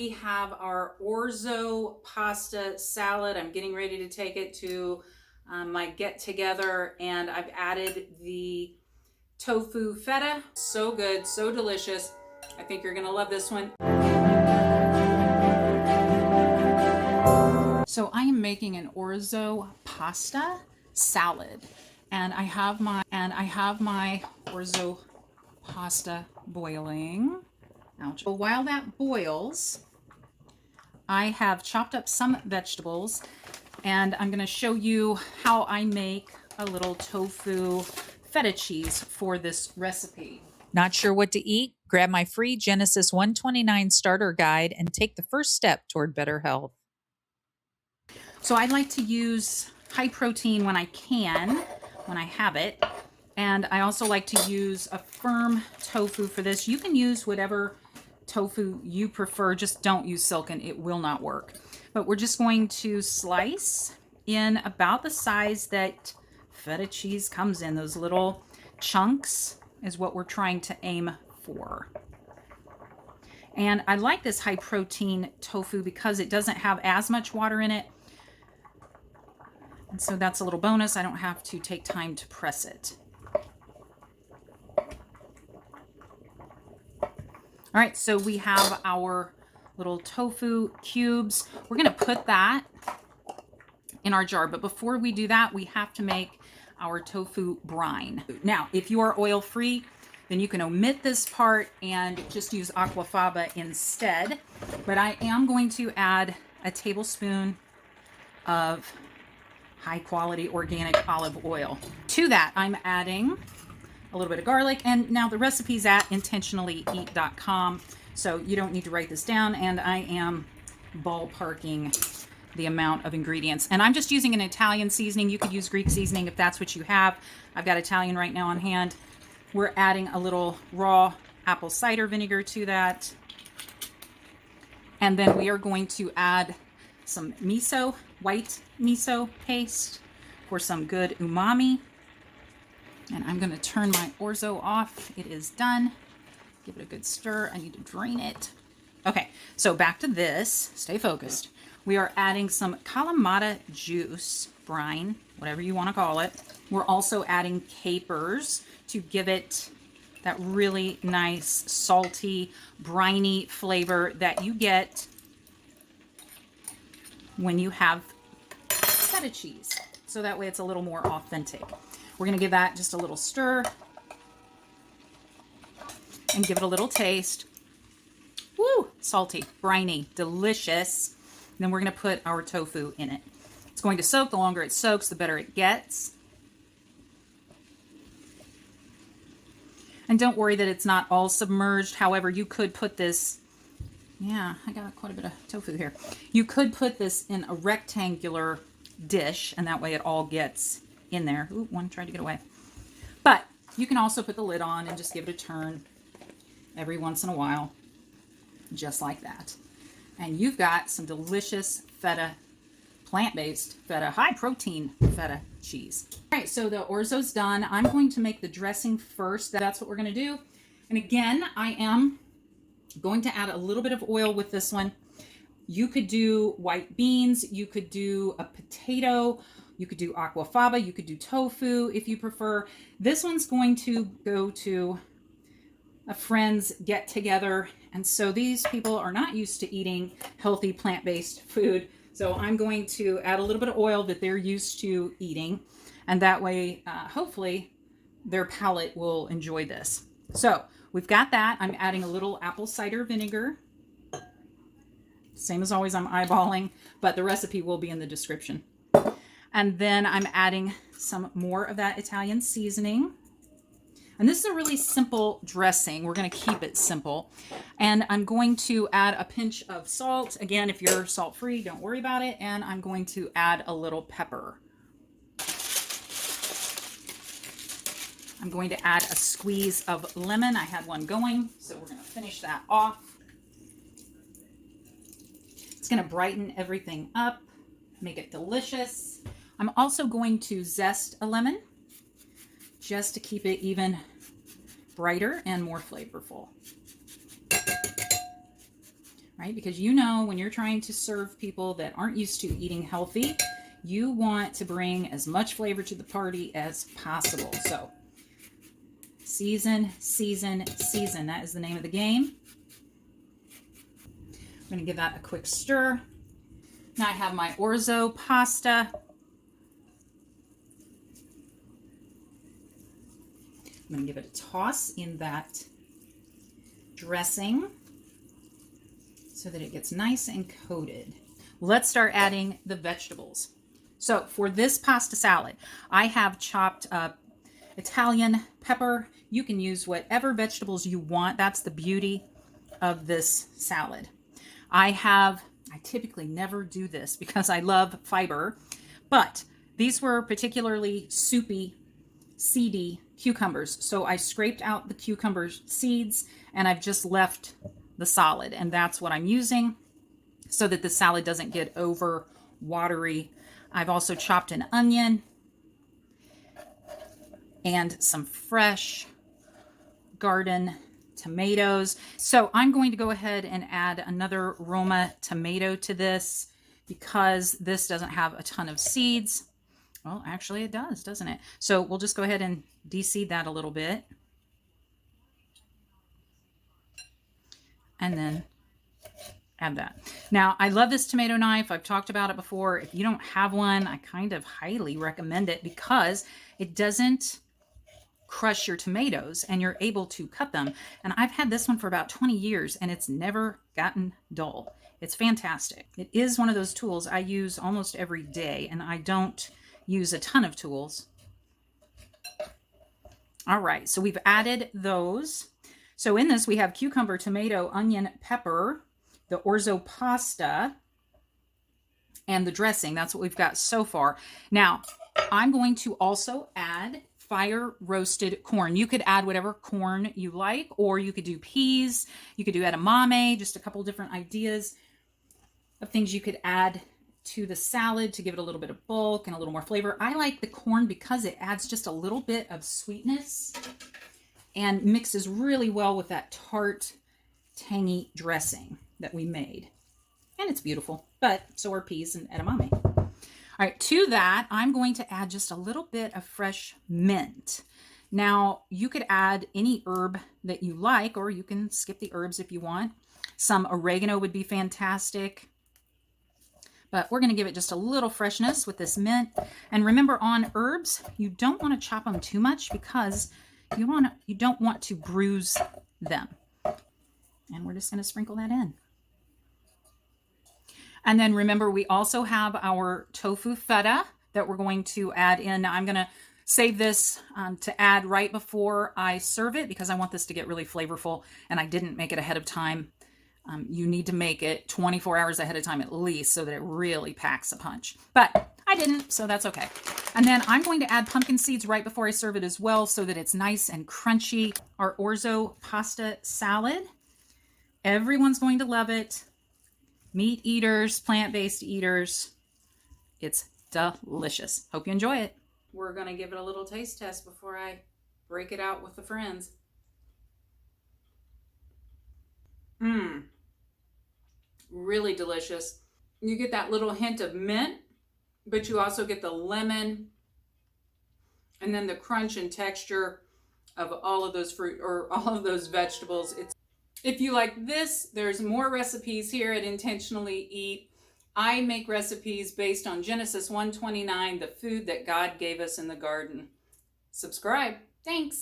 We have our orzo pasta salad. I'm getting ready to take it to my get together, and I've added the tofu feta. So good, so delicious. I think you're gonna love this one. So I am making an orzo pasta salad, and I have my orzo pasta boiling. Ouch. Well, while that boils, I have chopped up some vegetables, and I'm going to show you how I make a little tofu feta cheese for this recipe. Not sure what to eat? Grab my free Genesis 129 starter guide and take the first step toward better health. So I like to use high protein when I can, when I have it. And I also like to use a firm tofu for this. You can use whatever tofu you prefer, just don't use silken, it will not work. But we're just going to slice in about the size that feta cheese comes in. Those little chunks is what we're trying to aim for. And I like this high protein tofu because it doesn't have as much water in it. And so that's a little bonus. I don't have to take time to press it. All right, so we have our little tofu cubes. We're gonna put that in our jar, but before we do that, we have to make our tofu brine. Now, if you are oil-free, then you can omit this part and just use aquafaba instead. But I am going to add a tablespoon of high-quality organic olive oil. To that, I'm adding a little bit of garlic, and now the recipe's at intentionallyeat.com, so you don't need to write this down, and I am ballparking the amount of ingredients. And I'm just using an Italian seasoning. You could use Greek seasoning if that's what you have. I've got Italian right now on hand. We're adding a little raw apple cider vinegar to that. And then we are going to add some miso, white miso paste for some good umami. And I'm going to turn my orzo off. It is done. Give it a good stir. I need to drain it. Okay, so back to this. Stay focused. We are adding some kalamata juice, brine, whatever you want to call it. We're also adding capers to give it that really nice, salty, briny flavor that you get when you have feta cheese. So that way it's a little more authentic. We're going to give that just a little stir and give it a little taste. Woo! Salty, briny, delicious. And then we're going to put our tofu in it. It's going to soak. The longer it soaks, the better it gets. And don't worry that it's not all submerged. However, you could put this, yeah, I got quite a bit of tofu here. You could put this in a rectangular dish, and that way it all gets in there. Ooh, one tried to get away. But you can also put the lid on and just give it a turn every once in a while, just like that. And you've got some delicious feta, plant-based feta, high-protein feta cheese. All right, so the orzo's done. I'm going to make the dressing first. That's what we're going to do. And again, I am going to add a little bit of oil with this one. You could do white beans. You could do a potato. You could do aquafaba. You could do tofu if you prefer. This one's going to go to a friend's get-together. And so these people are not used to eating healthy plant-based food. So I'm going to add a little bit of oil that they're used to eating. And that way, hopefully, their palate will enjoy this. So we've got that. I'm adding a little apple cider vinegar. Same as always, I'm eyeballing, but the recipe will be in the description. And then I'm adding some more of that Italian seasoning. And this is a really simple dressing. We're going to keep it simple. And I'm going to add a pinch of salt. Again, if you're salt-free, don't worry about it. And I'm going to add a little pepper. I'm going to add a squeeze of lemon. I had one going, so we're going to finish that off. It's going to brighten everything up, make it delicious. I'm also going to zest a lemon just to keep it even brighter and more flavorful. right? Because you know, when you're trying to serve people that aren't used to eating healthy, you want to bring as much flavor to the party as possible. So season, season, season. That is the name of the game. I'm going to give that a quick stir. Now I have my orzo pasta. I'm going to give it a toss in that dressing so that it gets nice and coated. Let's start adding the vegetables. So for this pasta salad, I have chopped up Italian pepper. You can use whatever vegetables you want. That's the beauty of this salad. I typically never do this because I love fiber, but these were particularly soupy, seedy cucumbers. So I scraped out the cucumber seeds and I've just left the solid, and that's what I'm using so that the salad doesn't get over watery. I've also chopped an onion and some fresh garden tomatoes. So I'm going to go ahead and add another Roma tomato to this because this doesn't have a ton of seeds. Well, actually it does, doesn't it? So we'll just go ahead and de-seed that a little bit. And then add that. Now, I love this tomato knife. I've talked about it before. If you don't have one, I kind of highly recommend it because it doesn't crush your tomatoes and you're able to cut them. And I've had this one for about 20 years and it's never gotten dull. It's fantastic. It is one of those tools I use almost every day, and I don't use a ton of tools. All right, so we've added those. So in this, we have cucumber, tomato, onion, pepper, the orzo pasta, and the dressing. That's what we've got so far. Now, I'm going to also add fire roasted corn. You could add whatever corn you like, or you could do peas. You could do edamame, just a couple different ideas of things you could add to the salad to give it a little bit of bulk and a little more flavor. I like the corn because it adds just a little bit of sweetness and mixes really well with that tart, tangy dressing that we made. And it's beautiful, but so are peas and edamame. All right, to that, I'm going to add just a little bit of fresh mint. Now, you could add any herb that you like, or you can skip the herbs if you want. Some oregano would be fantastic. But we're going to give it just a little freshness with this mint. And remember, on herbs, you don't want to chop them too much because you don't want to bruise them. And we're just going to sprinkle that in. And then remember, we also have our tofu feta that we're going to add in. Now, I'm going to save this to add right before I serve it because I want this to get really flavorful, and I didn't make it ahead of time. You need to make it 24 hours ahead of time at least so that it really packs a punch. But I didn't, so that's okay. And then I'm going to add pumpkin seeds right before I serve it as well so that it's nice and crunchy. Our orzo pasta salad. Everyone's going to love it. Meat eaters, plant-based eaters. It's delicious. Hope you enjoy it. We're going to give it a little taste test before I break it out with the friends. Really delicious. You get that little hint of mint, but you also get the lemon and then the crunch and texture of all of those fruit or all of those vegetables. If you like this, there's more recipes here at Intentionally Eat. I make recipes based on Genesis 1:29, the food that God gave us in the garden. Subscribe. Thanks.